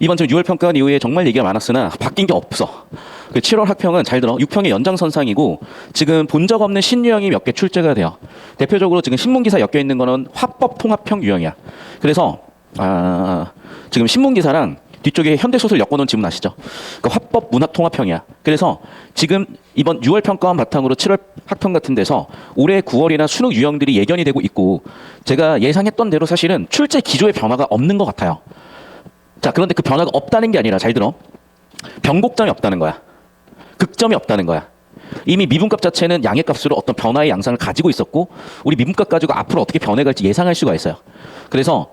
이번 좀 6월 평가 이후에 정말 얘기가 많았으나 바뀐 게 없어. 그 7월 학평은 잘 들어. 6평의 연장선상이고 지금 본 적 없는 신유형이 몇 개 출제가 돼요. 대표적으로 지금 신문기사 엮여 있는 거는 화법 통합형 유형이야. 그래서 지금 신문기사랑 뒤쪽에 현대소설 엮어놓은 지문 아시죠? 그 화법 문학 통합형이야. 그래서 지금 이번 6월 평가원 바탕으로 7월 학평 같은 데서 올해 9월이나 수능 유형들이 예견이 되고 있고 제가 예상했던 대로 사실은 출제 기조의 변화가 없는 것 같아요. 자, 그런데 그 변화가 없다는 게 아니라 잘 들어. 변곡점이 없다는 거야. 극점이 없다는 거야. 이미 미분값 자체는 양의 값으로 어떤 변화의 양상을 가지고 있었고 우리 미분값 가지고 앞으로 어떻게 변해갈지 예상할 수가 있어요. 그래서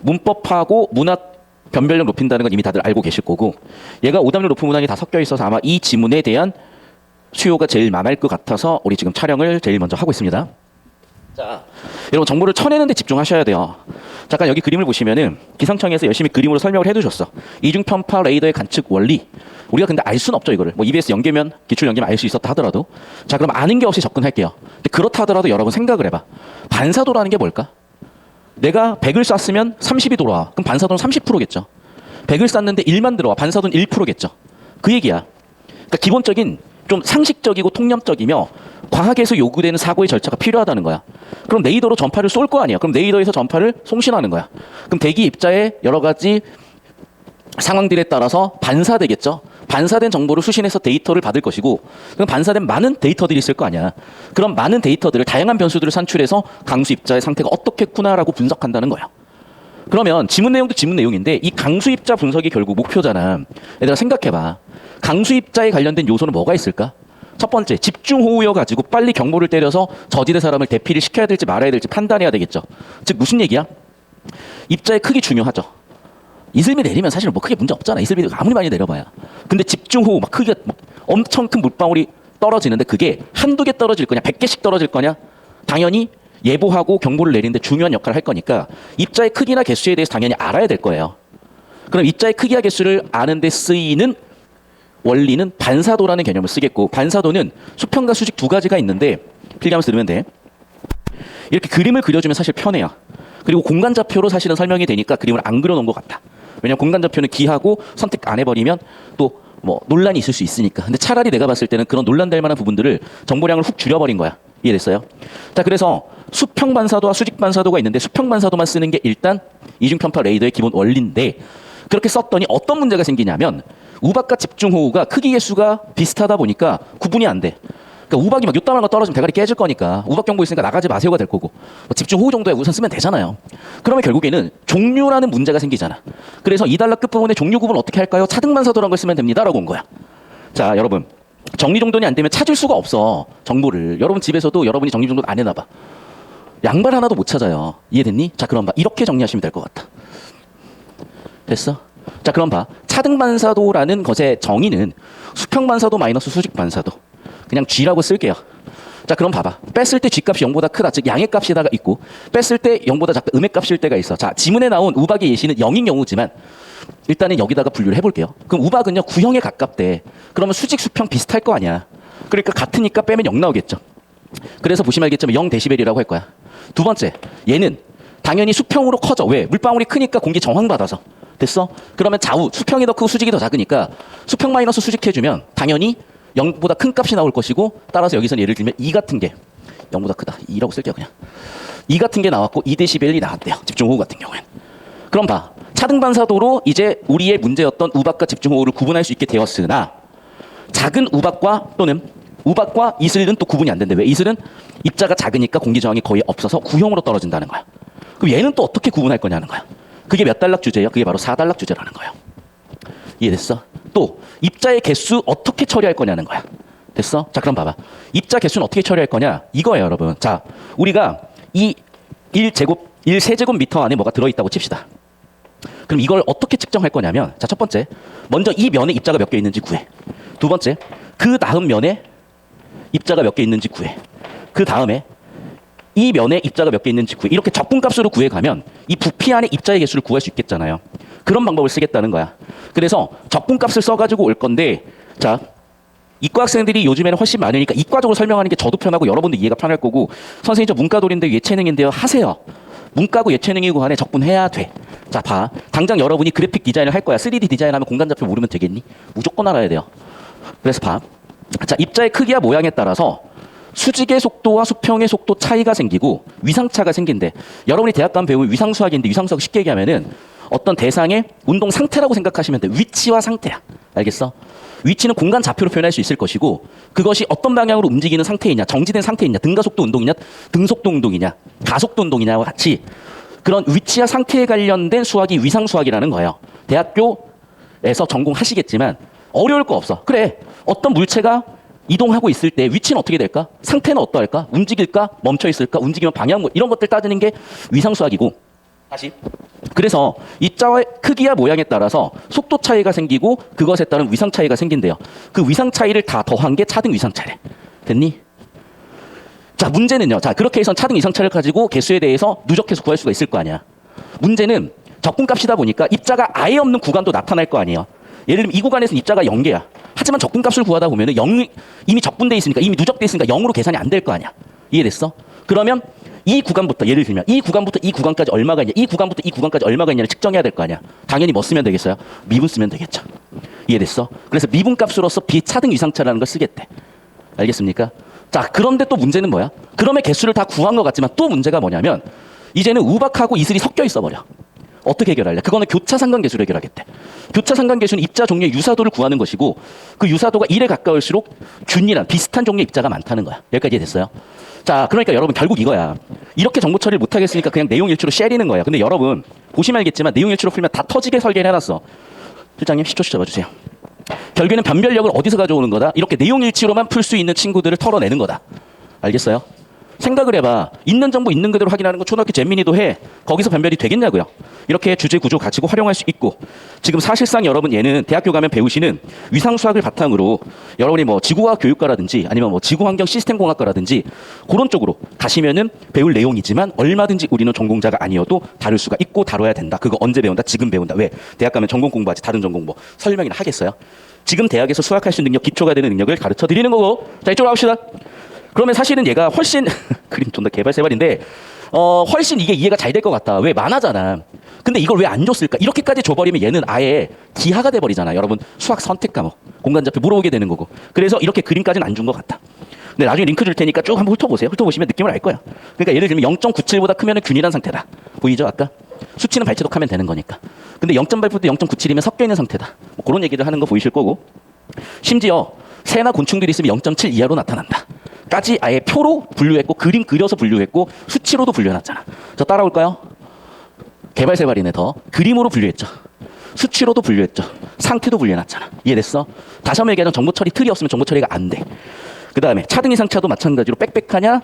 문법하고 문학 변별력 높인다는 건 이미 다들 알고 계실 거고 얘가 오답률 높은 문항이 다 섞여 있어서 아마 이 지문에 대한 수요가 제일 많을 것 같아서 우리 지금 촬영을 제일 먼저 하고 있습니다. 자, 여러분 정보를 쳐내는 데 집중하셔야 돼요. 잠깐 여기 그림을 보시면은 기상청에서 열심히 그림으로 설명을 해두셨어. 이중편파 레이더의 관측 원리. 우리가 근데 알 수는 없죠 이거를. 뭐 EBS 연계면 기출 연계면 알 수 있었다 하더라도. 자, 그럼 아는 게 없이 접근할게요. 근데 그렇다 하더라도 여러분 생각을 해봐. 반사도라는 게 뭘까? 내가 100을 쐈으면 30이 돌아와. 그럼 반사도는 30%겠죠. 100을 쐈는데 1만 들어와. 반사도는 1%겠죠. 그 얘기야. 그러니까 기본적인 좀 상식적이고 통념적이며 과학에서 요구되는 사고의 절차가 필요하다는 거야. 그럼 레이더로 전파를 쏠 거 아니야. 그럼 레이더에서 전파를 송신하는 거야. 그럼 대기 입자의 여러 가지 상황들에 따라서 반사되겠죠. 반사된 정보를 수신해서 데이터를 받을 것이고 그럼 반사된 많은 데이터들이 있을 거 아니야. 그럼 많은 데이터들을 다양한 변수들을 산출해서 강수 입자의 상태가 어떻겠구나라고 분석한다는 거야. 그러면 지문 내용도 지문 내용인데 이 강수 입자 분석이 결국 목표잖아. 얘들아 생각해봐. 강수 입자에 관련된 요소는 뭐가 있을까? 첫 번째, 집중호우여 가지고 빨리 경보를 때려서 저지대 사람을 대피를 시켜야 될지 말아야 될지 판단해야 되겠죠. 즉 무슨 얘기야? 입자의 크기 중요하죠. 이슬비 내리면 사실 뭐 크게 문제 없잖아. 이슬비 아무리 많이 내려봐야. 근데 집중호우 막 크기가 막 엄청 큰 물방울이 떨어지는데 그게 한두 개 떨어질 거냐 100개씩 떨어질 거냐? 당연히 예보하고 경보를 내리는데 중요한 역할을 할 거니까 입자의 크기나 개수에 대해서 당연히 알아야 될 거예요. 그럼 입자의 크기와 개수를 아는 데 쓰이는 원리는 반사도라는 개념을 쓰겠고 반사도는 수평과 수직 두 가지가 있는데 필기하면서 들으면 돼. 이렇게 그림을 그려주면 사실 편해요. 그리고 공간좌표로 사실은 설명이 되니까 그림을 안 그려놓은 것 같아. 왜냐면 공간좌표는 기하고 선택 안 해버리면 또 뭐 논란이 있을 수 있으니까. 근데 차라리 내가 봤을 때는 그런 논란될 만한 부분들을 정보량을 훅 줄여버린 거야. 이해됐어요? 자, 그래서 수평 반사도와 수직 반사도가 있는데 수평 반사도만 쓰는 게 일단 이중편파 레이더의 기본 원리인데 그렇게 썼더니 어떤 문제가 생기냐면 우박과 집중호우가 크기 개수가 비슷하다 보니까 구분이 안 돼. 그러니까 우박이 막 요따만한 거 떨어지면 대가리 깨질 거니까 우박 경보 있으니까 나가지 마세요가 될 거고 뭐 집중호우 정도에 우선 쓰면 되잖아요. 그러면 결국에는 종류라는 문제가 생기잖아. 그래서 2단락 끝부분에 종류 구분 어떻게 할까요? 차등반사도라는 걸 쓰면 됩니다 라고 온 거야. 자, 여러분 정리정돈이 안 되면 찾을 수가 없어. 정보를. 여러분 집에서도 여러분이 정리정돈 안 해놔봐. 양발 하나도 못 찾아요. 이해됐니? 자, 그럼 봐. 이렇게 정리하시면 될 것 같아. 됐어? 자, 그럼 봐. 차등반사도라는 것의 정의는 수평반사도 마이너스 수직반사도. 그냥 G라고 쓸게요. 자, 그럼 봐봐. 뺐을 때 G값이 0보다 크다. 즉 양의 값이다가 있고 뺐을 때 0보다 작다. 음의 값일 때가 있어. 자, 지문에 나온 우박의 예시는 0인 경우지만 일단은 여기다가 분류를 해볼게요. 그럼 우박은요 9형에 가깝대. 그러면 수직 수평 비슷할 거 아니야. 그러니까 같으니까 빼면 0 나오겠죠. 그래서 보시면 알겠지만 0데시벨이라고 할 거야. 두 번째, 얘는 당연히 수평으로 커져. 왜? 물방울이 크니까 공기 저항받아서. 됐어? 그러면 좌우 수평이 더 크고 수직이 더 작으니까 수평 마이너스 수직 해주면 당연히 0보다 큰 값이 나올 것이고 따라서 여기서는 예를 들면 2 같은 게 0보다 크다. 2라고 쓸게요 그냥. 2 같은 게 나왔고 2데시벨이 나왔대요. 집중호우 같은 경우에는. 그럼 봐. 차등반사도로 이제 우리의 문제였던 우박과 집중호우를 구분할 수 있게 되었으나 작은 우박과 또는 우박과 이슬은 또 구분이 안 된대. 왜? 이슬은 입자가 작으니까 공기저항이 거의 없어서 구형으로 떨어진다는 거야. 그럼 얘는 또 어떻게 구분할 거냐는 거야. 그게 몇 단락 주제예요? 그게 바로 4단락 주제라는 거예요. 이해됐어? 또 입자의 개수 어떻게 처리할 거냐는 거야. 됐어? 자, 그럼 봐봐. 입자 개수는 어떻게 처리할 거냐? 이거예요, 여러분. 자, 우리가 이 1세제곱미터 안에 뭐가 들어있다고 칩시다. 그럼 이걸 어떻게 측정할 거냐면 자, 첫 번째, 먼저 이 면에 입자가 몇 개 있는지 구해. 두 번째, 그 다음 면에 입자가 몇 개 있는지 구해. 그 다음에 이 면에 입자가 몇 개 있는지 구해. 이렇게 적분값으로 구해가면 이 부피 안에 입자의 개수를 구할 수 있겠잖아요. 그런 방법을 쓰겠다는 거야. 그래서 적분값을 써가지고 올 건데 자, 이과 학생들이 요즘에는 훨씬 많으니까 이과적으로 설명하는 게 저도 편하고 여러분도 이해가 편할 거고 선생님 저 문과돌인데 예체능인데요 하세요. 문과고 예체능이고 간에 적분해야 돼. 자, 봐. 당장 여러분이 그래픽 디자인을 할 거야. 3D 디자인하면 공간좌표 모르면 되겠니? 무조건 알아야 돼요. 그래서 봐. 자, 입자의 크기와 모양에 따라서 수직의 속도와 수평의 속도 차이가 생기고 위상차가 생긴대. 여러분이 대학 가면 배우면 위상수학인데 위상수학 쉽게 얘기하면은 어떤 대상의 운동 상태라고 생각하시면 돼. 위치와 상태야. 알겠어? 위치는 공간 좌표로 표현할 수 있을 것이고 그것이 어떤 방향으로 움직이는 상태이냐, 정지된 상태이냐, 등가속도 운동이냐, 등속도 운동이냐, 가속도 운동이냐와 같이 그런 위치와 상태에 관련된 수학이 위상수학이라는 거예요. 대학교에서 전공하시겠지만 어려울 거 없어. 그래, 어떤 물체가 이동하고 있을 때 위치는 어떻게 될까? 상태는 어떠할까? 움직일까? 멈춰 있을까? 움직이면 방향 뭐 이런 것들 따지는 게 위상수학이고 다시 그래서 입자의 크기와 모양에 따라서 속도 차이가 생기고 그것에 따른 위상 차이가 생긴대요. 그 위상 차이를 다 더한 게 차등 위상 차례. 됐니? 자, 문제는요. 자, 그렇게 해서 차등 위상 차를 가지고 개수에 대해서 누적해서 구할 수가 있을 거 아니야. 문제는 적분값이다 보니까 입자가 아예 없는 구간도 나타날 거 아니에요. 예를 들면 이 구간에서는 입자가 0개야. 하지만 적분값을 구하다 보면은 0이 이미 적분돼 있으니까 이미 누적돼 있으니까 0으로 계산이 안 될 거 아니야. 이해됐어? 그러면 이 구간부터 예를 들면 이 구간부터 이 구간까지 얼마가 있냐, 이 구간부터 이 구간까지 얼마가 있냐를 측정해야 될 거 아니야. 당연히 뭐 쓰면 되겠어요? 미분 쓰면 되겠죠. 이해됐어? 그래서 미분값으로서 비차등 위상차라는 걸 쓰겠대. 알겠습니까? 자, 그런데 또 문제는 뭐야? 그럼의 개수를 다 구한 것 같지만 또 문제가 뭐냐면 이제는 우박하고 이슬이 섞여 있어 버려. 어떻게 해결할래? 그거는 교차 상관계수로 해결하겠대. 교차 상관계수는 입자 종류의 유사도를 구하는 것이고 그 유사도가 1에 가까울수록 균일한 비슷한 종류의 입자가 많다는 거야. 여기까지 됐어요? 자, 그러니까 여러분 결국 이거야. 이렇게 정보 처리를 못하겠으니까 그냥 내용 일치로 쉐리는 거야. 근데 여러분 보시면 알겠지만 내용 일치로 풀면 다 터지게 설계를 해놨어. 실장님 10초씩 잡아주세요. 결국에는 변별력을 어디서 가져오는 거다? 이렇게 내용 일치로만 풀 수 있는 친구들을 털어내는 거다. 알겠어요? 생각을 해봐. 있는 정보 있는 그대로 확인하는 거 초등학교 잼민이도 해. 거기서 변별이 되겠냐고요. 이렇게 주제 구조 가지고 활용할 수 있고 지금 사실상 여러분 얘는 대학교 가면 배우시는 위상수학을 바탕으로 여러분이 뭐 지구과학 교육과라든지 아니면 뭐 지구환경 시스템공학과라든지 그런 쪽으로 가시면은 배울 내용이지만 얼마든지 우리는 전공자가 아니어도 다룰 수가 있고 다뤄야 된다. 그거 언제 배운다? 지금 배운다. 왜? 대학 가면 전공 공부하지 다른 전공 뭐 설명이나 하겠어요? 지금 대학에서 수학할 수 있는 능력, 기초가 되는 능력을 가르쳐 드리는 거고. 자, 이쪽으로 가봅시다. 그러면 사실은 얘가 훨씬 그림 존나 개발세발인데 훨씬 이게 이해가 잘 될 것 같다. 왜? 만화잖아. 근데 이걸 왜 안 줬을까? 이렇게까지 줘버리면 얘는 아예 기하가 돼버리잖아. 여러분 수학 선택 과목 공간좌표 물어보게 되는 거고. 그래서 이렇게 그림까지는 안 준 것 같다. 근데 나중에 링크 줄 테니까 쭉 한번 훑어보세요. 훑어보시면 느낌을 알 거야. 그러니까 예를 들면 0.97보다 크면 균일한 상태다. 보이죠? 아까 수치는 발췌독하면 되는 거니까. 근데 0.8보다 0.97이면 섞여 있는 상태다. 뭐 그런 얘기를 하는 거 보이실 거고. 심지어 새나 곤충들이 있으면 0.7 이하로 나타난다. 까지 아예 표로 분류했고 그림 그려서 분류했고 수치로도 분류해놨잖아. 저 따라올까요? 개발세발이네. 더 그림으로 분류했죠. 수치로도 분류했죠. 상태도 분류해놨잖아. 이해됐어? 다시 한번 얘기하자면 정보 처리 틀이 없으면 정보 처리가 안 돼. 그 다음에 차등 이상차도 마찬가지로 빽빽하냐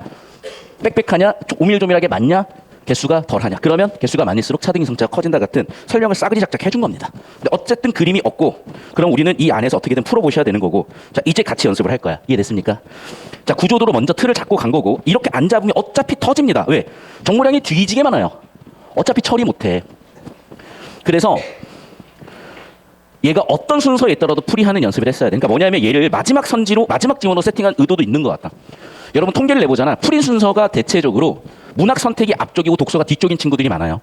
오밀조밀하게 맞냐 개수가 덜하냐. 그러면 개수가 많을수록 차등 이상차가 커진다 같은 설명을 싸그리 작작 해준 겁니다. 근데 어쨌든 그림이 없고 그럼 우리는 이 안에서 어떻게든 풀어보셔야 되는 거고. 자, 이제 같이 연습을 할 거야. 이해됐습니까? 자, 구조도로 먼저 틀을 잡고 간 거고 이렇게 안 잡으면 어차피 터집니다. 왜? 정보량이 뒤지게 많아요. 어차피 처리 못해. 그래서 얘가 어떤 순서에 있더라도 풀이하는 연습을 했어야 돼. 그러니까 뭐냐면 얘를 마지막 선지로 마지막 지원으로 세팅한 의도도 있는 것 같다. 여러분 통계를 내보잖아. 풀이 순서가 대체적으로 문학 선택이 앞쪽이고 독서가 뒤쪽인 친구들이 많아요.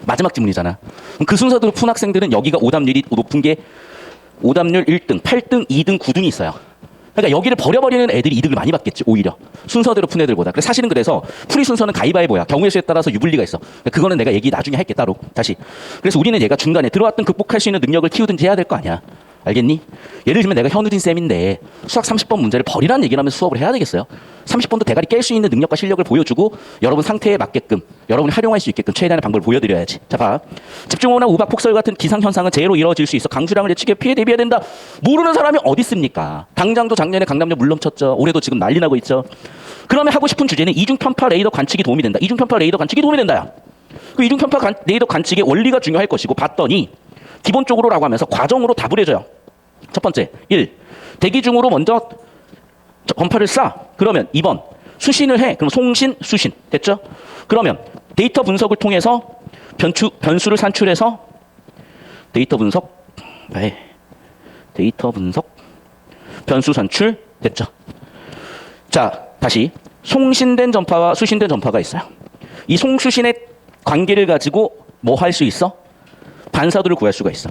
마지막 지문이잖아. 그럼 그 순서대로 푼 학생들은 여기가 오답률이 높은 게 오답률 1등, 8등, 2등, 9등이 있어요. 그러니까 여기를 버려버리는 애들이 이득을 많이 받겠지. 오히려 순서대로 푼 애들보다. 그래서 사실은 그래서 풀이 순서는 가위바위보야. 경우의 수에 따라서 유불리가 있어. 그러니까 그거는 내가 얘기 나중에 할게 따로. 다시. 그래서 우리는 얘가 중간에 들어왔던 극복할 수 있는 능력을 키우든지 해야 될 거 아니야. 알겠니? 예를 들면 내가 현우진 쌤인데 수학 30번 문제를 버리라는 얘기를 하면 수업을 해야 되겠어요? 30번도 대가리 깰 수 있는 능력과 실력을 보여주고 여러분 상태에 맞게끔 여러분이 활용할 수 있게끔 최대한의 방법을 보여드려야지. 자, 봐. 집중호우나 우박, 폭설 같은 기상현상은 재해로 이루어질 수 있어. 강수량을 예측해 피해 대비해야 된다. 모르는 사람이 어디 있습니까? 당장도 작년에 강남역 물 넘쳤죠. 올해도 지금 난리 나고 있죠. 그러면 하고 싶은 주제는 이중편파 레이더 관측이 도움이 된다. 이중편파 레이더 관측이 도움이 된다. 그 이중편파 레이더 관측의 원리가 중요할 것이고 봤더니 기본적으로라고 하면서 과정으로 답을 해줘요. 첫 번째, 1. 대기 중으로 먼저 전파를 쏴. 그러면 2번, 수신을 해. 그럼 송신, 수신. 됐죠? 그러면 데이터 분석을 통해서 변수를 산출해서 데이터 분석, 변수 산출. 됐죠? 자, 다시 송신된 전파와 수신된 전파가 있어요. 이 송수신의 관계를 가지고 뭐 할 수 있어? 반사도를 구할 수가 있어.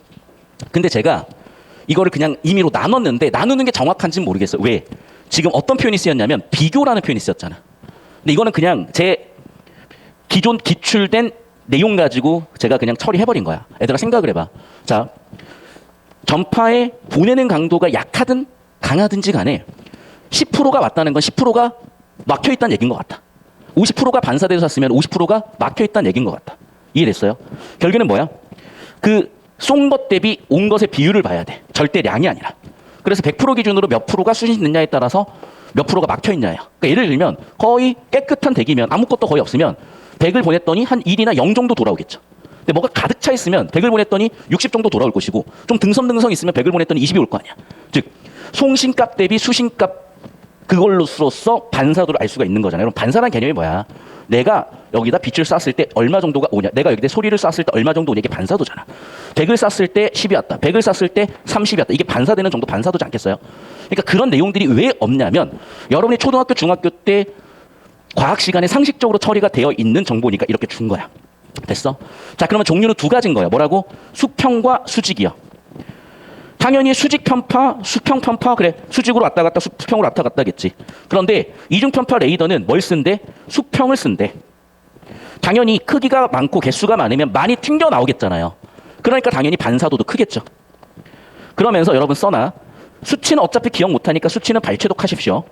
근데 제가 이거를 그냥 임의로 나눴는데 나누는 게 정확한지는 모르겠어요. 왜? 지금 어떤 표현이 쓰였냐면 비교라는 표현이 쓰였잖아. 근데 이거는 그냥 제 기존 기출된 내용 가지고 제가 그냥 처리해버린 거야. 얘들아 생각을 해봐. 자, 전파에 보내는 강도가 약하든 강하든지 간에 10%가 왔다는 건 10%가 막혀있다는 얘기인 것 같아. 50%가 반사돼서 샀으면 50%가 막혀있다는 얘기인 것 같다. 이해됐어요? 결국에는 뭐야? 그 쏜 것 대비 온 것의 비율을 봐야 돼. 절대량이 아니라. 그래서 100% 기준으로 몇 프로가 수신이 됐냐에 따라서 몇 프로가 막혀있냐예요. 그러니까 예를 들면 거의 깨끗한 대기면 아무것도 거의 없으면 100을 보냈더니 한 1이나 0 정도 돌아오겠죠. 근데 뭐가 가득 차 있으면 100을 보냈더니 60 정도 돌아올 것이고 좀 등섬등성 있으면 100을 보냈더니 20이 올 거 아니야. 즉 송신값 대비 수신값 그걸로써 반사도를 알 수가 있는 거잖아요. 그럼 반사라는 개념이 뭐야? 내가 여기다 빛을 쐈을 때 얼마 정도가 오냐. 내가 여기다 소리를 쐈을 때 얼마 정도 오냐. 이게 반사도잖아. 100을 쐈을 때 10이 왔다. 100을 쐈을 때 30이 왔다. 이게 반사되는 정도 반사도지 않겠어요? 그러니까 그런 내용들이 왜 없냐면 여러분이 초등학교, 중학교 때 과학 시간에 상식적으로 처리가 되어 있는 정보니까 이렇게 준 거야. 됐어? 자, 그러면 종류는 두 가지인 거예요. 뭐라고? 수평과 수직이요. 당연히 수직 편파, 수평 편파, 그래. 수직으로 왔다 갔다, 수평으로 왔다 갔다겠지. 그런데 이중 편파 레이더는 뭘 쓴대? 수평을 쓴대. 당연히 크기가 많고 개수가 많으면 많이 튕겨 나오겠잖아요. 그러니까 당연히 반사도도 크겠죠. 그러면서 여러분 써놔. 수치는 어차피 기억 못하니까 수치는 발췌독하십시오.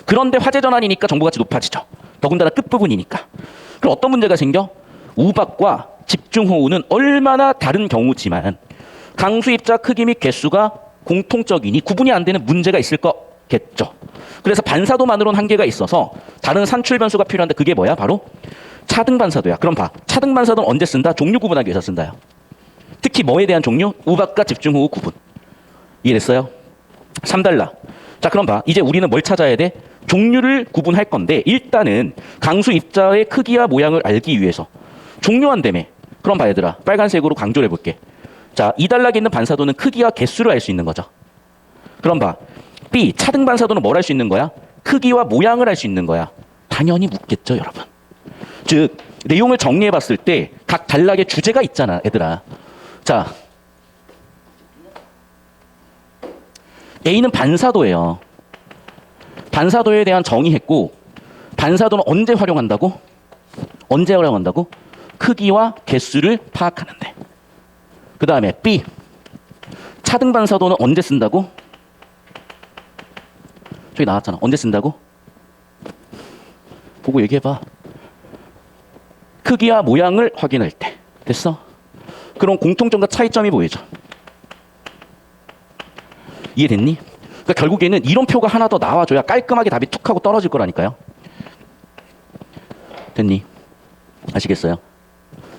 그런데 화재 전환이니까 정보가치 높아지죠. 더군다나 끝부분이니까. 그럼 어떤 문제가 생겨? 우박과 집중호우는 얼마나 다른 경우지만 강수 입자 크기 및 개수가 공통적이니 구분이 안 되는 문제가 있을 거겠죠. 그래서 반사도만으로는 한계가 있어서 다른 산출 변수가 필요한데 그게 뭐야? 바로 차등 반사도야. 그럼 봐. 차등 반사도는 언제 쓴다? 종류 구분하기 위해서 쓴다요. 특히 뭐에 대한 종류? 우박과 집중호우 구분. 이해됐어요? 3달러. 자, 그럼 봐. 이제 우리는 뭘 찾아야 돼? 종류를 구분할 건데 일단은 강수 입자의 크기와 모양을 알기 위해서 종류한다며. 그럼 봐 얘들아. 빨간색으로 강조를 해볼게. 자, 2단락에 있는 반사도는 크기와 개수를 알 수 있는 거죠. 그럼 봐. B, 차등 반사도는 뭘 알 수 있는 거야? 크기와 모양을 알 수 있는 거야. 당연히 묻겠죠, 여러분. 즉, 내용을 정리해 봤을 때 각 단락의 주제가 있잖아, 얘들아. 자, A는 반사도예요. 반사도에 대한 정의했고 반사도는 언제 활용한다고? 언제 활용한다고? 크기와 개수를 파악하는데. 그 다음에 B, 차등 반사도는 언제 쓴다고? 저기 나왔잖아. 언제 쓴다고? 보고 얘기해봐. 크기와 모양을 확인할 때. 됐어? 그럼 공통점과 차이점이 보이죠. 이해됐니? 그러니까 결국에는 이런 표가 하나 더 나와줘야 깔끔하게 답이 툭 하고 떨어질 거라니까요. 됐니? 아시겠어요?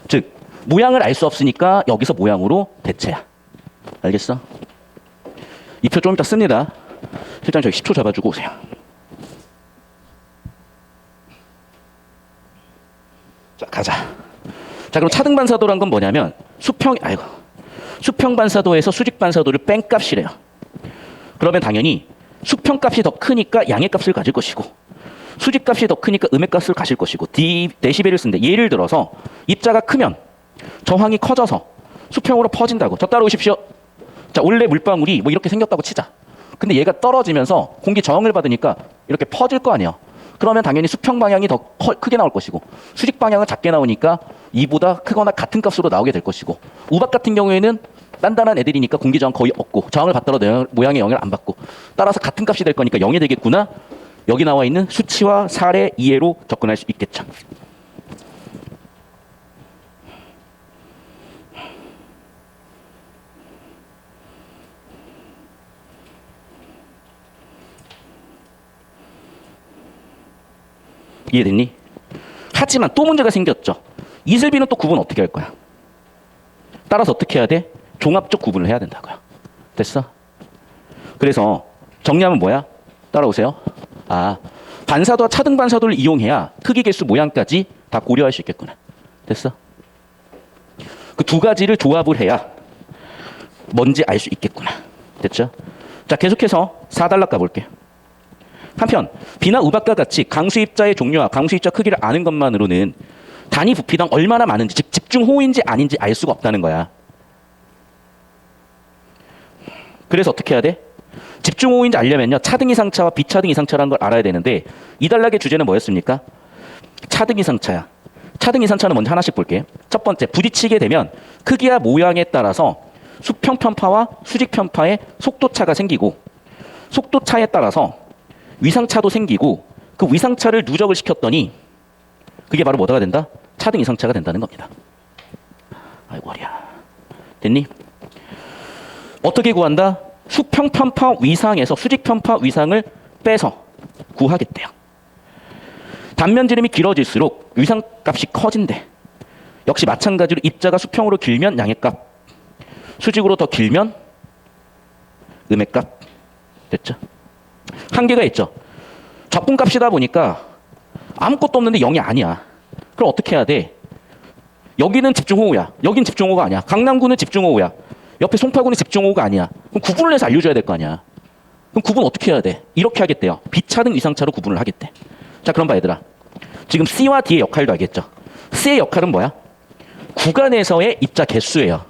즉 모양을 알 수 없으니까 여기서 모양으로 대체야. 알겠어? 이 표 좀 이따 씁니다. 실장 저기 10초 잡아주고 오세요. 자, 가자. 자, 그럼 차등 반사도란 건 뭐냐면 수평 반사도에서 수직 반사도를 뺀 값이래요. 그러면 당연히 수평 값이 더 크니까 양의 값을 가질 것이고 수직 값이 더 크니까 음의 값을 가질 것이고 데시벨을 쓰는데 예를 들어서 입자가 크면 저항이 커져서 수평으로 퍼진다고. 저 따라오십시오. 자, 원래 물방울이 뭐 이렇게 생겼다고 치자. 근데 얘가 떨어지면서 공기 저항을 받으니까 이렇게 퍼질 거 아니야. 그러면 당연히 수평 방향이 더 크게 나올 것이고 수직 방향은 작게 나오니까 이보다 크거나 같은 값으로 나오게 될 것이고 우박 같은 경우에는 단단한 애들이니까 공기 저항 거의 없고 저항을 받더라도 모양의 영향을 안 받고 따라서 같은 값이 될 거니까 0이 되겠구나. 여기 나와 있는 수치와 사례 이해로 접근할 수 있겠죠. 이해됐니? 하지만 또 문제가 생겼죠. 이슬비는 또 구분 어떻게 할 거야? 따라서 어떻게 해야 돼? 종합적 구분을 해야 된다고요. 됐어? 그래서 정리하면 뭐야? 따라오세요. 아, 반사도와 차등 반사도를 이용해야 크기, 개수, 모양까지 다 고려할 수 있겠구나. 됐어? 그 두 가지를 조합을 해야 뭔지 알 수 있겠구나. 됐죠? 자, 계속해서 4단락 가볼게요. 한편 B나 우박과 같이 강수 입자의 종류와 강수 입자 크기를 아는 것만으로는 단위 부피당 얼마나 많은지, 즉 집중호우인지 아닌지 알 수가 없다는 거야. 그래서 어떻게 해야 돼? 집중호우인지 알려면요, 차등 이상차와 비차등 이상차라는 걸 알아야 되는데, 이 단락의 주제는 뭐였습니까? 차등 이상차야. 차등 이상차는 먼저 하나씩 볼게요. 첫 번째, 부딪히게 되면 크기와 모양에 따라서 수평 편파와 수직 편파의 속도차가 생기고, 속도차에 따라서 위상차도 생기고, 그 위상차를 누적을 시켰더니 그게 바로 뭐가 된다? 차등 이상차가 된다는 겁니다. 아이고 허리야. 됐니? 어떻게 구한다? 수평 편파 위상에서 수직 편파 위상을 빼서 구하겠대요. 단면 지름이 길어질수록 위상값이 커진대. 역시 마찬가지로 입자가 수평으로 길면 양의 값, 수직으로 더 길면 음의 값. 됐죠? 한계가 있죠. 적분값이다 보니까 아무것도 없는데 0이 아니야. 그럼 어떻게 해야 돼? 여기는 집중호우야. 여긴 집중호우가 아니야. 강남구는 집중호우야. 옆에 송파구는 집중호우가 아니야. 그럼 구분을 해서 알려줘야 될 거 아니야. 그럼 구분 어떻게 해야 돼? 이렇게 하겠대요. 비차등 위상차로 구분을 하겠대. 자, 그럼 봐 얘들아. 지금 C와 D의 역할도 알겠죠? C의 역할은 뭐야? 구간에서의 입자 개수예요.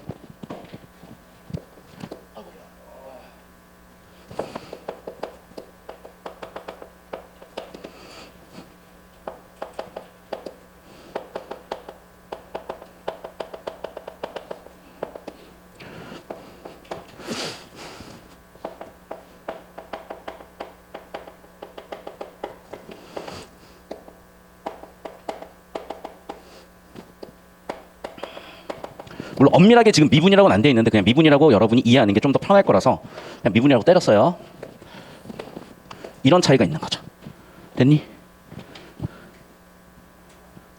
물론 엄밀하게 지금 미분이라고는 안 돼 있는데 그냥 미분이라고 여러분이 이해하는 게 좀 더 편할 거라서 그냥 미분이라고 때렸어요. 이런 차이가 있는 거죠. 됐니?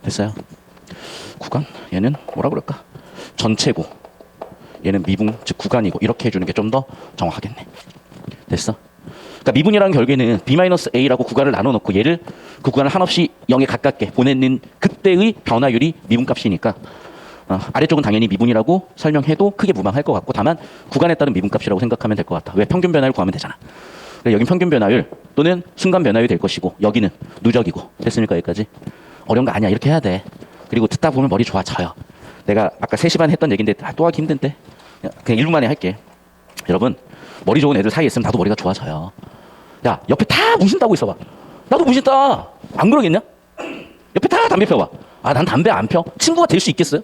됐어요? 구간? 얘는 뭐라 그럴까? 전체고 얘는 미분, 즉 구간이고 이렇게 해주는 게 좀 더 정확하겠네. 됐어? 그러니까 미분이라는 결국에는 B-A라고 구간을 나눠놓고 얘를 그 구간을 한없이 0에 가깝게 보내는 그때의 변화율이 미분값이니까 아래쪽은 당연히 미분이라고 설명해도 크게 무방할 것 같고, 다만 구간에 따른 미분값이라고 생각하면 될 것 같다. 왜? 평균 변화율 구하면 되잖아. 여긴 평균 변화율 또는 순간 변화율이 될 것이고 여기는 누적이고. 됐습니까? 여기까지? 어려운 거 아니야. 이렇게 해야 돼. 그리고 듣다 보면 머리 좋아져요. 내가 아까 3시 반에 했던 얘기인데 또 하기 힘든데 그냥 1분 만에 할게. 여러분, 머리 좋은 애들 사이에 있으면 나도 머리가 좋아져요. 야, 옆에 다 무신다고 있어봐. 나도 무신다. 안 그러겠냐? 옆에 다 담배 펴봐. 아, 난 담배 안 펴. 친구가 될 수 있겠어요?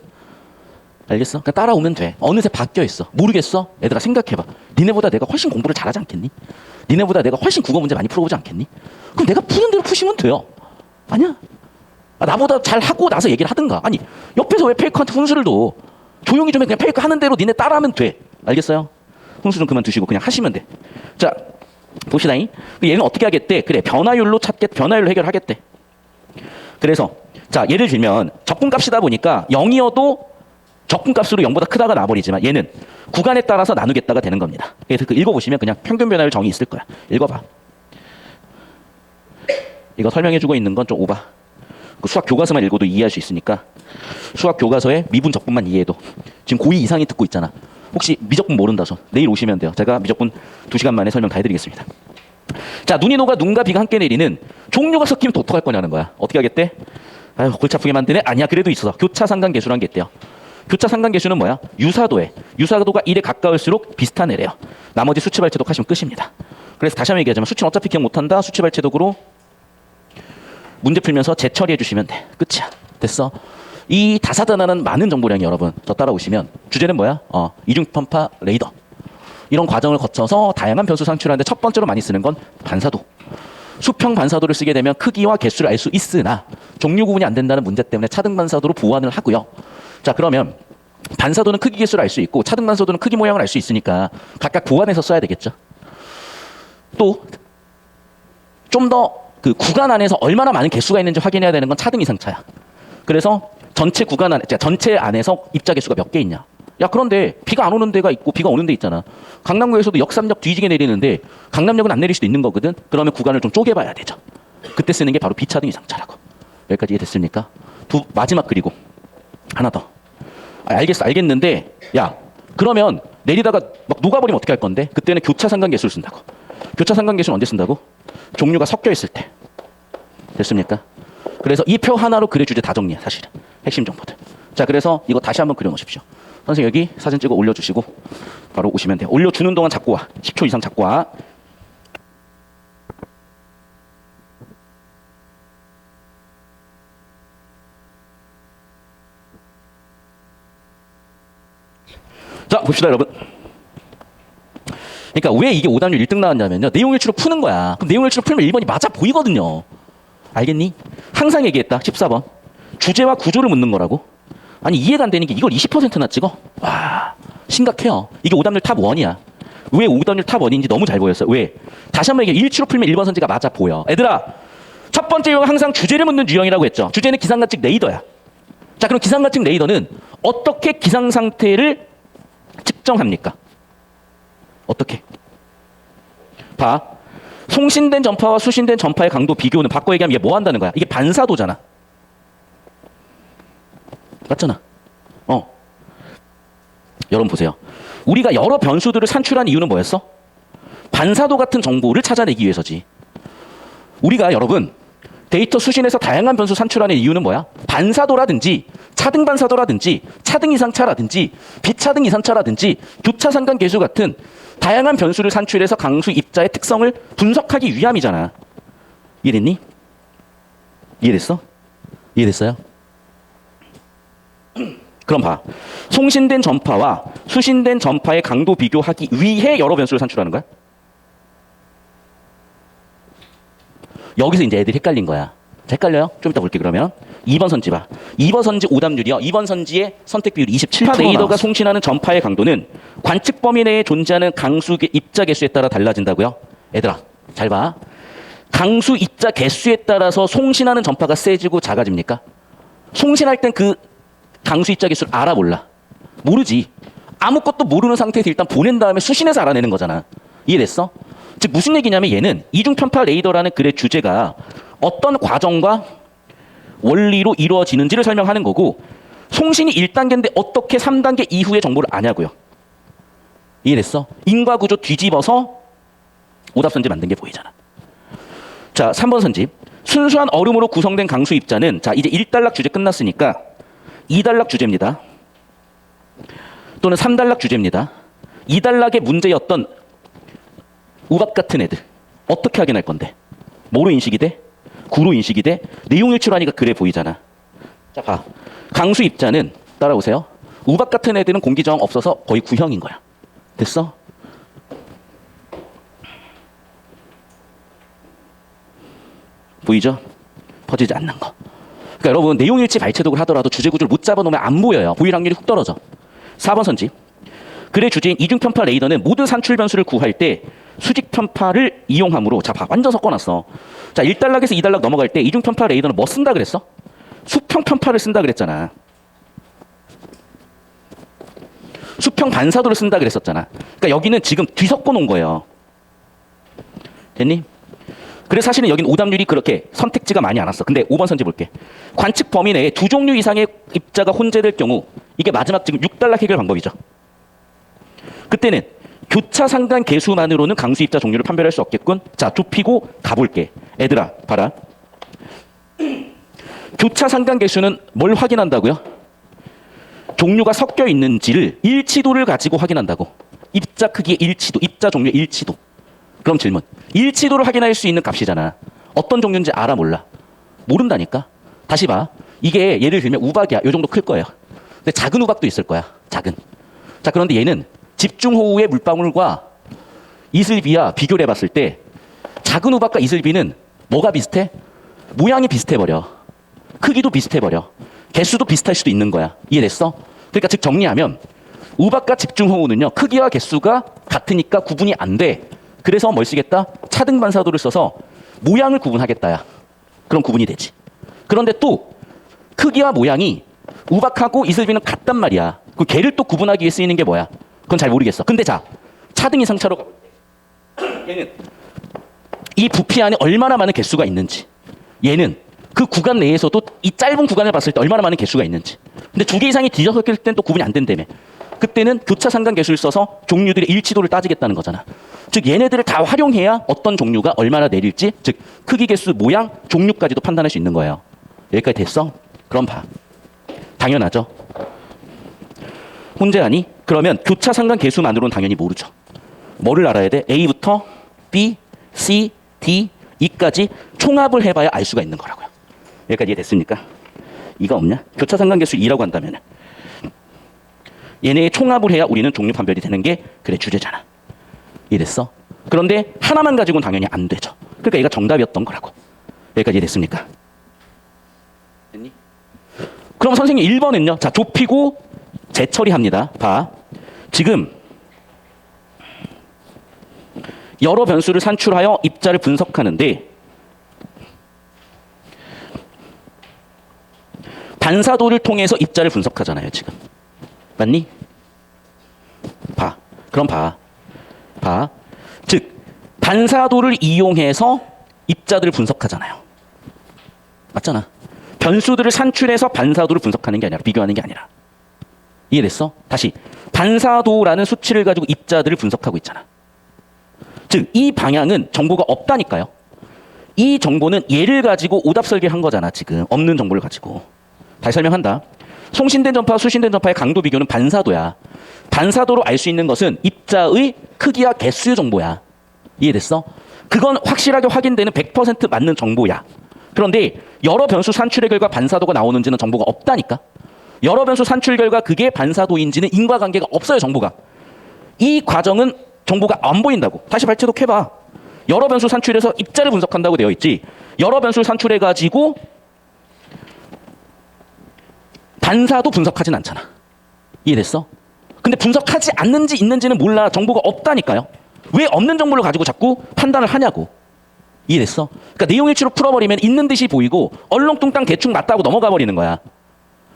알겠어? 그냥 따라오면 돼. 어느새 바뀌어 있어. 모르겠어? 얘들아 생각해봐. 니네보다 내가 훨씬 공부를 잘하지 않겠니? 니네보다 내가 훨씬 국어 문제 많이 풀어보지 않겠니? 그럼 내가 푸는 대로 푸시면 돼요. 아니야? 나보다 잘하고 나서 얘기를 하든가. 아니, 옆에서 왜 페이크한테 훈수를 둬? 조용히 좀 해. 그냥 페이크 하는 대로 니네 따라하면 돼. 알겠어요? 훈수 좀 그만 두시고 그냥 하시면 돼. 자, 봅시다잉. 얘는 어떻게 하겠대? 그래, 변화율로 변화율로 해결하겠대. 그래서 자, 예를 들면 적분값이다 보니까 0이어도 적분값으로 0보다 크다가 나버리지만 얘는 구간에 따라서 나누겠다가 되는 겁니다. 그래서 그 읽어보시면 그냥 평균 변화율 정의 있을 거야. 읽어봐. 이거 설명해주고 있는 건 좀 오바. 그 수학 교과서만 읽어도 이해할 수 있으니까 수학 교과서에 미분 적분만 이해해도. 지금 고2 이상이 듣고 있잖아. 혹시 미적분 모른다 손 내일 오시면 돼요. 제가 미적분 2시간 만에 설명 다 해드리겠습니다. 자, 눈이 녹아 눈과 비가 함께 내리는 종류가 섞이면 또 어떡할 거냐는 거야. 어떻게 하겠대? 아유, 골치 아프게 만드네? 아니야, 그래도 있어. 교차 상관계수라는 게 있대요. 교차 상관계수는 뭐야? 유사도에. 유사도가 1에 가까울수록 비슷한 애래요. 나머지 수치발제독 하시면 끝입니다. 그래서 다시 한번 얘기하자면 수치는 어차피 기억 못한다. 수치발제독으로 문제 풀면서 재처리해 주시면 돼. 끝이야. 됐어? 이 다사다난한 많은 정보량이 여러분 저 따라오시면 주제는 뭐야? 이중편파 레이더. 이런 과정을 거쳐서 다양한 변수 상출하는데 첫 번째로 많이 쓰는 건 반사도. 수평 반사도를 쓰게 되면 크기와 개수를 알 수 있으나 종류 구분이 안 된다는 문제 때문에 차등 반사도로 보완을 하고요. 자, 그러면 반사도는 크기 개수를 알 수 있고 차등 반사도는 크기 모양을 알 수 있으니까 각각 보완해서 써야 되겠죠. 또 좀 더 그 구간 안에서 얼마나 많은 개수가 있는지 확인해야 되는 건 차등 이상차야. 그래서 전체 구간 안에, 전체 안에서 입자 개수가 몇 개 있냐. 야, 그런데 비가 안 오는 데가 있고 비가 오는 데 있잖아. 강남구에서도 역삼역 뒤지게 내리는데 강남역은 안 내릴 수도 있는 거거든. 그러면 구간을 좀 쪼개봐야 되죠. 그때 쓰는 게 바로 비차등 이상차라고. 여기까지 이해됐습니까? 마지막 그리고 하나 더. 알겠어, 알겠는데 야, 그러면 내리다가 막 녹아버리면 어떻게 할 건데? 그때는 교차 상관계수를 쓴다고. 교차 상관계수는 언제 쓴다고? 종류가 섞여 있을 때. 됐습니까? 그래서 이 표 하나로 글의 주제 다 정리해 사실은. 핵심 정보들. 자, 그래서 이거 다시 한번 그려놓으십시오. 선생님 여기 사진 찍어 올려주시고 바로 오시면 돼요. 올려주는 동안 잡고 와. 10초 이상 잡고 와. 자, 봅시다 여러분. 그러니까 왜 이게 오답률 1등 나왔냐면요. 내용일치로 푸는 거야. 그럼 내용일치로 풀면 1번이 맞아 보이거든요. 알겠니? 항상 얘기했다. 14번. 주제와 구조를 묻는 거라고. 아니 이해가 안 되는 게 이걸 20%나 찍어? 와, 심각해요. 이게 오답률 탑 1이야. 왜 오답률 탑 1인지 너무 잘 보였어요. 왜? 다시 한번 얘기해. 일치로 풀면 1번 선지가 맞아 보여. 얘들아, 첫 번째 유형은 항상 주제를 묻는 유형이라고 했죠. 주제는 기상관측 레이더야. 자, 그럼 기상관측 레이더는 어떻게 기상 상태를 측정합니까? 어떻게? 봐. 송신된 전파와 수신된 전파의 강도 비교는 바꿔 얘기하면 이게 뭐 한다는 거야? 이게 반사도잖아. 맞잖아. 여러분 보세요. 우리가 여러 변수들을 산출한 이유는 뭐였어? 반사도 같은 정보를 찾아내기 위해서지. 우리가 여러분 데이터 수신에서 다양한 변수 산출하는 이유는 뭐야? 반사도라든지 차등 반사도라든지 차등 이상차라든지 비차등 이상차라든지 교차 상관 계수 같은 다양한 변수를 산출해서 강수 입자의 특성을 분석하기 위함이잖아. 이해됐니? 이해됐어? 이해됐어요? 그럼 봐. 송신된 전파와 수신된 전파의 강도 비교하기 위해 여러 변수를 산출하는 거야? 여기서 이제 애들이 헷갈린 거야. 헷갈려요? 좀 이따 볼게 그러면. 2번 선지 봐. 2번 선지 오답률이요. 2번 선지의 선택 비율이 27%. 레이더가 송신하는 전파의 강도는 관측 범위 내에 존재하는 강수 입자 개수에 따라 달라진다고요. 얘들아, 잘 봐. 강수 입자 개수에 따라서 송신하는 전파가 세지고 작아집니까? 송신할 땐 그 강수 입자 개수를 알아 몰라? 모르지. 아무것도 모르는 상태에서 일단 보낸 다음에 수신해서 알아내는 거잖아. 이해됐어? 즉 무슨 얘기냐면 얘는 이중편파 레이더라는 글의 주제가 어떤 과정과 원리로 이루어지는지를 설명하는 거고, 송신이 1단계인데 어떻게 3단계 이후의 정보를 아냐고요. 이해됐어? 인과구조 뒤집어서 오답선지 만든 게 보이잖아. 자, 3번 선지. 순수한 얼음으로 구성된 강수 입자는, 자 이제 1단락 주제 끝났으니까 2단락 주제입니다. 또는 3단락 주제입니다. 2단락의 문제였던 우박 같은 애들 어떻게 확인할 건데? 뭐로 인식이 돼? 구로 인식이 돼? 내용일치로 하니까 그래 보이잖아. 자, 봐. 강수 입자는 따라오세요. 우박 같은 애들은 공기 저항 없어서 거의 구형인 거야. 됐어? 보이죠? 퍼지지 않는 거. 그러니까 여러분 내용일치 발췌독을 하더라도 주제 구조를 못 잡아놓으면 안 보여요. 보일 확률이 훅 떨어져. 4번 선지. 글의 주제인 이중편파 레이더는 모든 산출 변수를 구할 때 수직 편파를 이용하므로, 자 봐, 완전 섞어놨어. 자, 1단락에서 2단락 넘어갈 때 이중편파 레이더는 뭐 쓴다 그랬어? 수평 편파를 쓴다 그랬잖아. 수평 반사도를 쓴다 그랬었잖아. 그러니까 여기는 지금 뒤섞어 놓은 거예요. 됐니? 그래서 사실은 여기는 오답률이 그렇게 선택지가 많이 안 왔어. 근데 5번 선지 볼게. 관측 범위 내에 두 종류 이상의 입자가 혼재될 경우, 이게 마지막 지금 6단락 해결 방법이죠. 그때는 교차 상관 계수만으로는 강수 입자 종류를 판별할 수 없겠군. 자, 좁히고 가볼게. 애들아, 봐라. 교차 상관 계수는 뭘 확인한다고요? 종류가 섞여 있는지를 일치도를 가지고 확인한다고. 입자 크기의 일치도, 입자 종류의 일치도. 그럼 질문. 일치도를 확인할 수 있는 값이잖아. 어떤 종류인지 알아 몰라? 모른다니까. 다시 봐. 이게 예를 들면 우박이야. 요 정도 클 거예요. 근데 작은 우박도 있을 거야. 작은. 자, 그런데 얘는 집중호우의 물방울과 이슬비와 비교를 해봤을 때 작은 우박과 이슬비는 뭐가 비슷해? 모양이 비슷해버려. 크기도 비슷해버려. 개수도 비슷할 수도 있는 거야. 이해됐어? 그러니까 즉 정리하면 우박과 집중호우는요, 크기와 개수가 같으니까 구분이 안 돼. 그래서 뭘 쓰겠다? 차등 반사도를 써서 모양을 구분하겠다야. 그럼 구분이 되지. 그런데 또 크기와 모양이 우박하고 이슬비는 같단 말이야. 그 걔를 또 구분하기 위해 쓰이는 게 뭐야? 그건 잘 모르겠어. 근데 자, 차등 이상차로 가볼 때 얘는 이 부피 안에 얼마나 많은 개수가 있는지, 얘는 그 구간 내에서도 이 짧은 구간을 봤을 때 얼마나 많은 개수가 있는지. 근데 두 개 이상이 뒤섞일 땐 또 구분이 안 된다며. 그때는 교차 상관 계수를 써서 종류들의 일치도를 따지겠다는 거잖아. 즉 얘네들을 다 활용해야 어떤 종류가 얼마나 내릴지, 즉 크기, 개수, 모양, 종류까지도 판단할 수 있는 거예요. 여기까지 됐어? 그럼 봐. 당연하죠. 혼재하니? 그러면 교차 상관 계수만으로는 당연히 모르죠. 뭐를 알아야 돼? A부터 B, C, D, E까지 총합을 해봐야 알 수가 있는 거라고요. 여기까지 이해됐습니까? 이가 없냐? 교차 상관 계수 2라고 한다면 얘네의 총합을 해야 우리는 종류 판별이 되는 게 그래 주제잖아. 이해됐어? 그런데 하나만 가지고는 당연히 안 되죠. 그러니까 얘가 정답이었던 거라고. 여기까지 이해됐습니까? 됐니? 그럼 선생님 1번은요. 자, 좁히고 재처리합니다. 봐. 지금 여러 변수를 산출하여 입자를 분석하는데 반사도를 통해서 입자를 분석하잖아요. 지금. 맞니? 봐. 그럼 봐. 봐. 즉 반사도를 이용해서 입자들을 분석하잖아요. 맞잖아. 변수들을 산출해서 반사도를 분석하는 게 아니라 비교하는 게 아니라. 이해됐어? 다시 반사도라는 수치를 가지고 입자들을 분석하고 있잖아. 즉 이 방향은 정보가 없다니까요. 이 정보는 얘를 가지고 오답 설계를 한 거잖아. 지금 없는 정보를 가지고. 다시 설명한다. 송신된 전파와 수신된 전파의 강도 비교는 반사도야. 반사도로 알 수 있는 것은 입자의 크기와 개수 정보야. 이해됐어? 그건 확실하게 확인되는 100% 맞는 정보야. 그런데 여러 변수 산출의 결과 반사도가 나오는지는 정보가 없다니까. 여러 변수 산출 결과 그게 반사도인지는 인과관계가 없어요. 정보가. 이 과정은 정보가 안 보인다고. 다시 발제독해봐. 여러 변수 산출해서 입자를 분석한다고 되어 있지. 여러 변수를 산출해가지고 반사도 분석하진 않잖아. 이해됐어? 근데 분석하지 않는지 있는지는 몰라. 정보가 없다니까요. 왜 없는 정보를 가지고 자꾸 판단을 하냐고. 이해됐어? 그러니까 내용일치로 풀어버리면 있는 듯이 보이고 얼렁뚱땅 대충 맞다고 넘어가 버리는 거야.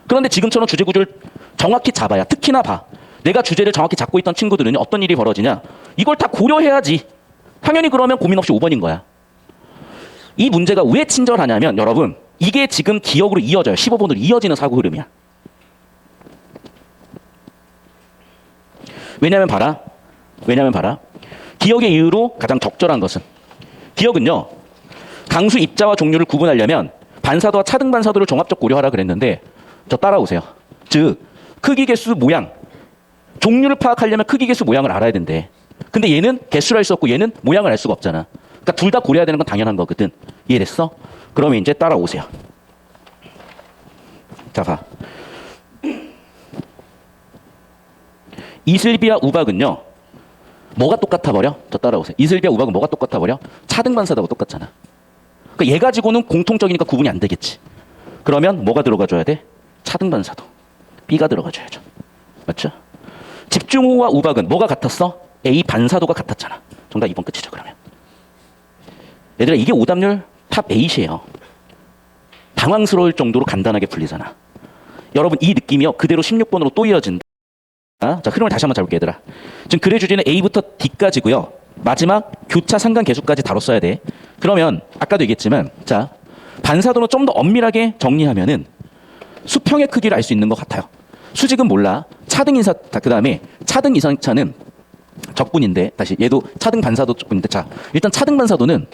그런데 지금처럼 주제 구조를 정확히 잡아야. 특히나 봐. 내가 주제를 정확히 잡고 있던 친구들은 어떤 일이 벌어지냐. 이걸 다 고려해야지. 당연히 그러면 고민 없이 5번인 거야. 이 문제가 왜 친절하냐면 여러분 이게 지금 기억으로 이어져요. 15번으로 이어지는 사고 흐름이야. 왜냐면 봐라. 기억의 이유로 가장 적절한 것은 기억은요. 강수 입자와 종류를 구분하려면 반사도와 차등 반사도를 종합적 고려하라 그랬는데 저 따라오세요. 즉 크기 개수 모양 종류를 파악하려면 크기 개수 모양을 알아야 된대. 근데 얘는 개수를 알 수 없고 얘는 모양을 알 수가 없잖아. 그러니까 둘 다 고려해야 되는 건 당연한 거거든. 이해됐어? 그러면 이제 따라오세요. 자 봐. 이슬비와 우박은요. 뭐가 똑같아 버려? 저 따라오세요. 이슬비와 우박은 뭐가 똑같아 버려? 차등 반사도하고 똑같잖아. 그러니까 얘 가지고는 공통적이니까 구분이 안 되겠지. 그러면 뭐가 들어가줘야 돼? 차등 반사도. B가 들어가줘야죠. 맞죠? 집중호우와 우박은 뭐가 같았어? A 반사도가 같았잖아. 정답 2번 끝이죠. 그러면. 얘들아 이게 오답률 탑 8이에요. 당황스러울 정도로 간단하게 풀리잖아. 여러분 이 느낌이요. 그대로 16번으로 또 이어진다. 자 흐름을 다시 한번 잡을게 얘들아. 지금 글의 주제는 A부터 D까지고요. 마지막 교차 상관 계수까지 다뤘어야 돼. 그러면 아까도 얘기했지만 자 반사도는 좀 더 엄밀하게 정리하면은 수평의 크기를 알 수 있는 것 같아요. 수직은 몰라. 차등 인사 그 다음에 차등 이상차는 적분인데 다시 얘도 차등 반사도 적분인데 자 일단 차등 반사도는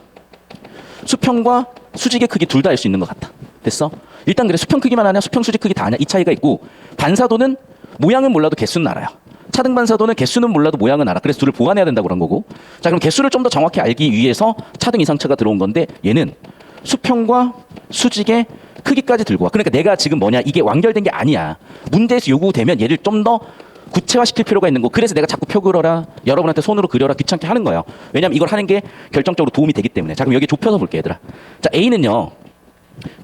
수평과 수직의 크기 둘 다 알 수 있는 것 같아. 됐어? 일단 그래 수평 크기만 아냐 수평 수직 크기 다 아냐 이 차이가 있고 반사도는 모양은 몰라도 개수는 알아요. 차등 반사도는 개수는 몰라도 모양은 알아. 그래서 둘을 보완해야 된다고 그런 거고. 자 그럼 개수를 좀 더 정확히 알기 위해서 차등 이상차가 들어온 건데 얘는 수평과 수직의 크기까지 들고 와. 그러니까 내가 지금 뭐냐 이게 완결된 게 아니야. 문제에서 요구되면 얘를 좀 더 구체화시킬 필요가 있는 거. 그래서 내가 자꾸 표 그려라. 여러분한테 손으로 그려라. 귀찮게 하는 거예요. 왜냐면 이걸 하는 게 결정적으로 도움이 되기 때문에. 자 그럼 여기 좁혀서 볼게 얘들아. 자 A는요.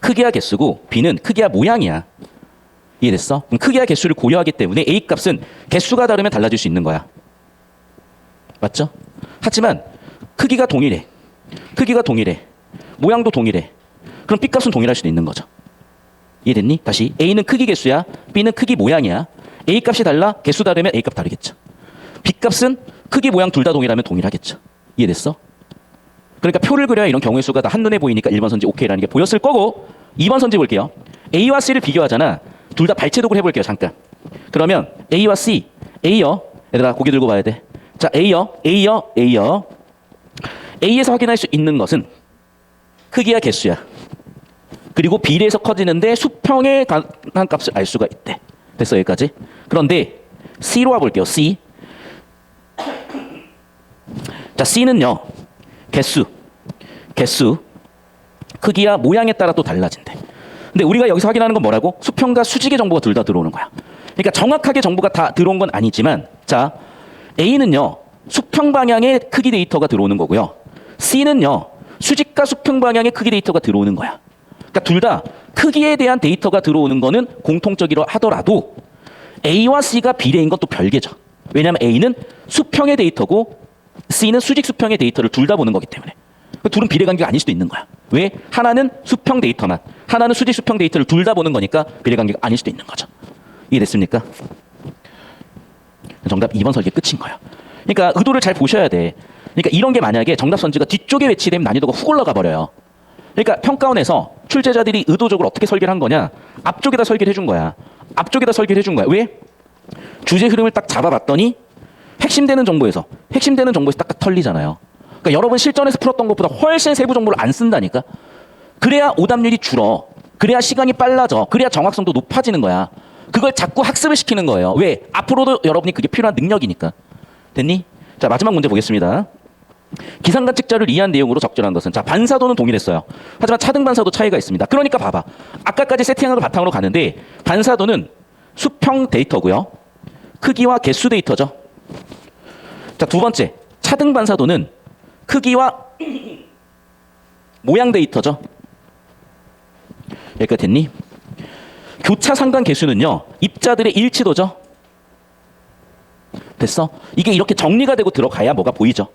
크기와 개수고 B는 크기와 모양이야. 이해됐어? 그럼 크기와 개수를 고려하기 때문에 A 값은 개수가 다르면 달라질 수 있는 거야. 맞죠? 하지만 크기가 동일해. 모양도 동일해. 그럼 B 값은 동일할 수도 있는 거죠. 이해됐니? 다시 A는 크기 개수야. B는 크기 모양이야. A 값이 달라. 개수 다르면 A 값 다르겠죠. B 값은 크기 모양 둘 다 동일하면 동일하겠죠. 이해됐어? 그러니까 표를 그려야 이런 경우의 수가 다 한눈에 보이니까 1번 선지 오케이라는 게 보였을 거고 2번 선지 볼게요. A와 C를 비교하잖아. 둘 다 발췌독을 해볼게요. 잠깐. 그러면 A와 C. A요. 얘들아 고개 들고 봐야 돼. 자 A요. A에서 확인할 수 있는 것은 크기와 개수야. 그리고 비례해서 커지는데 수평에 관한 값을 알 수가 있대. 됐어 여기까지. 그런데 C로 와볼게요. C. 자 C는요. 개수, 크기와 모양에 따라 또 달라진대. 근데 우리가 여기서 확인하는 건 뭐라고? 수평과 수직의 정보가 둘 다 들어오는 거야. 그러니까 정확하게 정보가 다 들어온 건 아니지만 자 A는요. 수평 방향의 크기 데이터가 들어오는 거고요. C는요. 수직과 수평 방향의 크기 데이터가 들어오는 거야. 그러니까 둘 다 크기에 대한 데이터가 들어오는 거는 공통적이라 하더라도 A와 C가 비례인 건 또 별개죠. 왜냐하면 A는 수평의 데이터고 C는 수직 수평의 데이터를 둘 다 보는 거기 때문에. 둘은 비례관계가 아닐 수도 있는 거야. 왜? 하나는 수평 데이터만, 하나는 수직 수평 데이터를 둘 다 보는 거니까 비례관계가 아닐 수도 있는 거죠. 이해됐습니까? 정답 2번 설계 끝인 거야. 그러니까 의도를 잘 보셔야 돼. 그러니까 이런 게 만약에 정답 선지가 뒤쪽에 배치되면 난이도가 훅 올라가 버려요. 그러니까 평가원에서 출제자들이 의도적으로 어떻게 설계를 한 거냐? 앞쪽에다 설계를 해준 거야. 앞쪽에다 설계를 해준 거야. 왜? 주제 흐름을 딱 잡아봤더니 핵심되는 정보에서 딱딱 털리잖아요. 그러니까 여러분 실전에서 풀었던 것보다 훨씬 세부 정보를 안 쓴다니까. 그래야 오답률이 줄어. 그래야 시간이 빨라져. 그래야 정확성도 높아지는 거야. 그걸 자꾸 학습을 시키는 거예요. 왜? 앞으로도 여러분이 그게 필요한 능력이니까. 됐니? 자 마지막 문제 보겠습니다. 기상관측자를 이해한 내용으로 적절한 것은 자 반사도는 동일했어요. 하지만 차등 반사도 차이가 있습니다. 그러니까 봐봐. 아까까지 세팅한 걸 바탕으로 가는데 반사도는 수평 데이터고요. 크기와 개수 데이터죠. 자 두 번째 차등 반사도는 크기와 모양 데이터죠. 여기까지 됐니? 교차 상관 개수는요. 입자들의 일치도죠. 됐어? 이게 이렇게 정리가 되고 들어가야 뭐가 보이죠.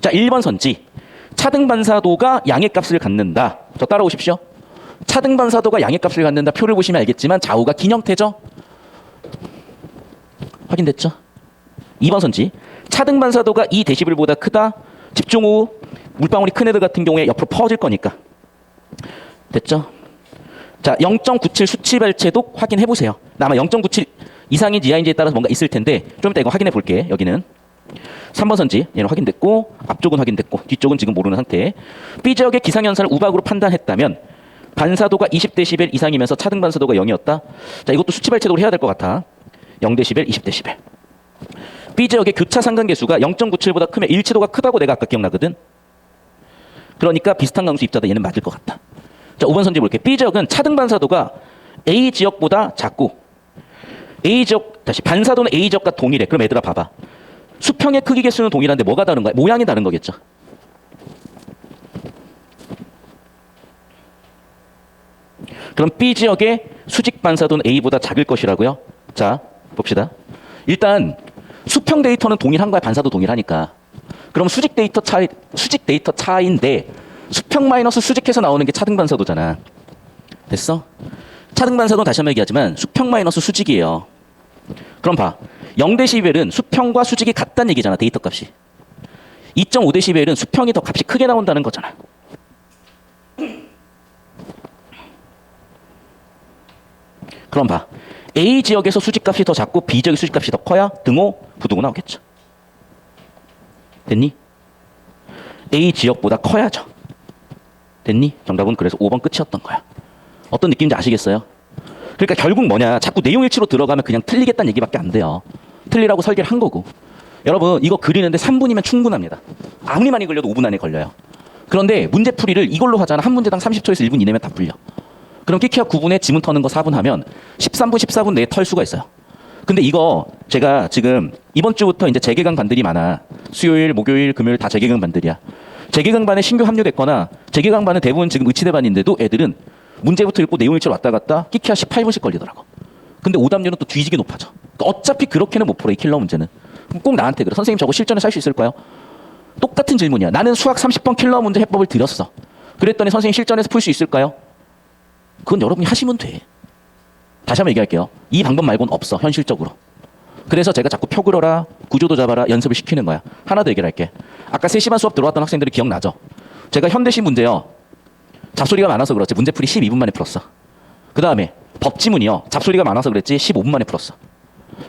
자 1번 선지. 차등 반사도가 양의 값을 갖는다. 저 따라오십시오. 차등 반사도가 양의 값을 갖는다. 표를 보시면 알겠지만 좌우가 긴 형태죠. 확인됐죠? 2번 선지. 차등 반사도가 2dB보다 크다. 집중 후 물방울이 큰 애들 같은 경우에 옆으로 퍼질 거니까. 됐죠? 자 0.97 수치 발체도 확인해 보세요. 아마 0.97 이상인지 이하인지에 따라서 뭔가 있을 텐데 좀 이따 이거 확인해 볼게. 여기는 3번 선지 얘는 확인됐고 앞쪽은 확인됐고 뒤쪽은 지금 모르는 상태. B 지역의 기상현상을 우박으로 판단했다면 반사도가 20dB 이상이면서 차등 반사도가 0이었다. 자 이것도 수치 발체도로 해야 될 것 같아. 0dB, 20dB. B 지역의 교차 상관계수가 0.97보다 크면 일치도가 크다고 내가 아까 기억나거든. 그러니까 비슷한 강수 입자다. 얘는 맞을 것 같다. 자 5번 선지 볼게. B 지역은 차등 반사도가 A 지역보다 작고 A 지역 다시 반사도는 A 지역과 동일해. 그럼 얘들아 봐봐. 수평의 크기 개수는 동일한데 뭐가 다른 거야? 모양이 다른 거겠죠. 그럼 B 지역의 수직 반사도는 A보다 작을 것이라고요? 자 봅시다. 일단 수평 데이터는 동일한 거야. 반사도 동일하니까. 그럼 수직 데이터 차이인데 수평 마이너스 수직해서 나오는 게 차등 반사도잖아. 됐어? 차등 반사도는 다시 한번 얘기하지만 수평 마이너스 수직이에요. 그럼 봐. 0dB은 수평과 수직이 같다는 얘기잖아. 데이터 값이. 2.5dB은 수평이 더 값이 크게 나온다는 거잖아. 그럼 봐. A 지역에서 수직값이 더 작고 B 지역의 수직값이 더 커야 등호, 부등호 나오겠죠. 됐니? A 지역보다 커야죠. 됐니? 정답은 그래서 5번 끝이었던 거야. 어떤 느낌인지 아시겠어요? 그러니까 결국 뭐냐. 자꾸 내용 일치로 들어가면 그냥 틀리겠다는 얘기밖에 안 돼요. 틀리라고 설계를 한 거고. 여러분 이거 그리는데 3분이면 충분합니다. 아무리 많이 걸려도 5분 안에 걸려요. 그런데 문제풀이를 이걸로 하잖아. 한 문제당 30초에서 1분 이내면 다 풀려. 그럼 끼키와 9분에 지문 터는 거 4분 하면 13분, 14분 내에 털 수가 있어요. 근데 이거 제가 지금 이번 주부터 이제 재개강 반들이 많아. 수요일, 목요일, 금요일 다 재개강 반들이야. 재개강 반에 신규 합류됐거나 재개강 반은 대부분 지금 의치대 반인데도 애들은 문제부터 읽고 내용 일치로 왔다 갔다 끼키와 18분씩 걸리더라고. 근데 오답률은 또 뒤지게 높아져. 그러니까 어차피 그렇게는 못 풀어. 이 킬러 문제는. 그럼 꼭 나한테 그래. 선생님 저거 실전에서 할 수 있을까요? 똑같은 질문이야. 나는 수학 30번 킬러 문제 해법을 드렸어. 그랬더니 선생님 실전에서 풀 수 있을까요? 그건 여러분이 하시면 돼. 다시 한번 얘기할게요. 이 방법 말고는 없어. 현실적으로. 그래서 제가 자꾸 표 그려라, 구조도 잡아라 연습을 시키는 거야. 하나 더 얘기를 할게. 아까 3시간 수업 들어왔던 학생들이 기억나죠? 제가 현대시 문제요. 잡소리가 많아서 그렇지 문제풀이 12분 만에 풀었어. 그 다음에 법지문이요. 잡소리가 많아서 그랬지 15분 만에 풀었어.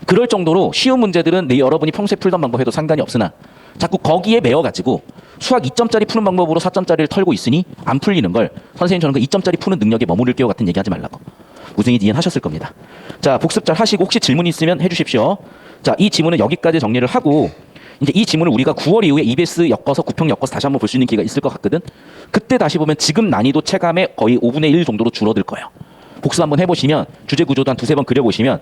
그럴 정도로 쉬운 문제들은 여러분이 평소에 풀던 방법 해도 상관이 없으나 자꾸 거기에 매어가지고 수학 2점짜리 푸는 방법으로 4점짜리를 털고 있으니 안 풀리는 걸 선생님 저는 그 2점짜리 푸는 능력에 머무를게요 같은 얘기하지 말라고. 무승이 이해하셨을 겁니다. 자, 복습 잘 하시고 혹시 질문 있으면 해주십시오. 자, 이 지문은 여기까지 정리를 하고 이제 이 지문을 우리가 9월 이후에 EBS 엮어서 9평 엮어서 다시 한번 볼 수 있는 기회가 있을 것 같거든. 그때 다시 보면 지금 난이도 체감의 거의 5분의 1 정도로 줄어들 거예요. 복습 한번 해보시면 주제 구조도 한 두세 번 그려보시면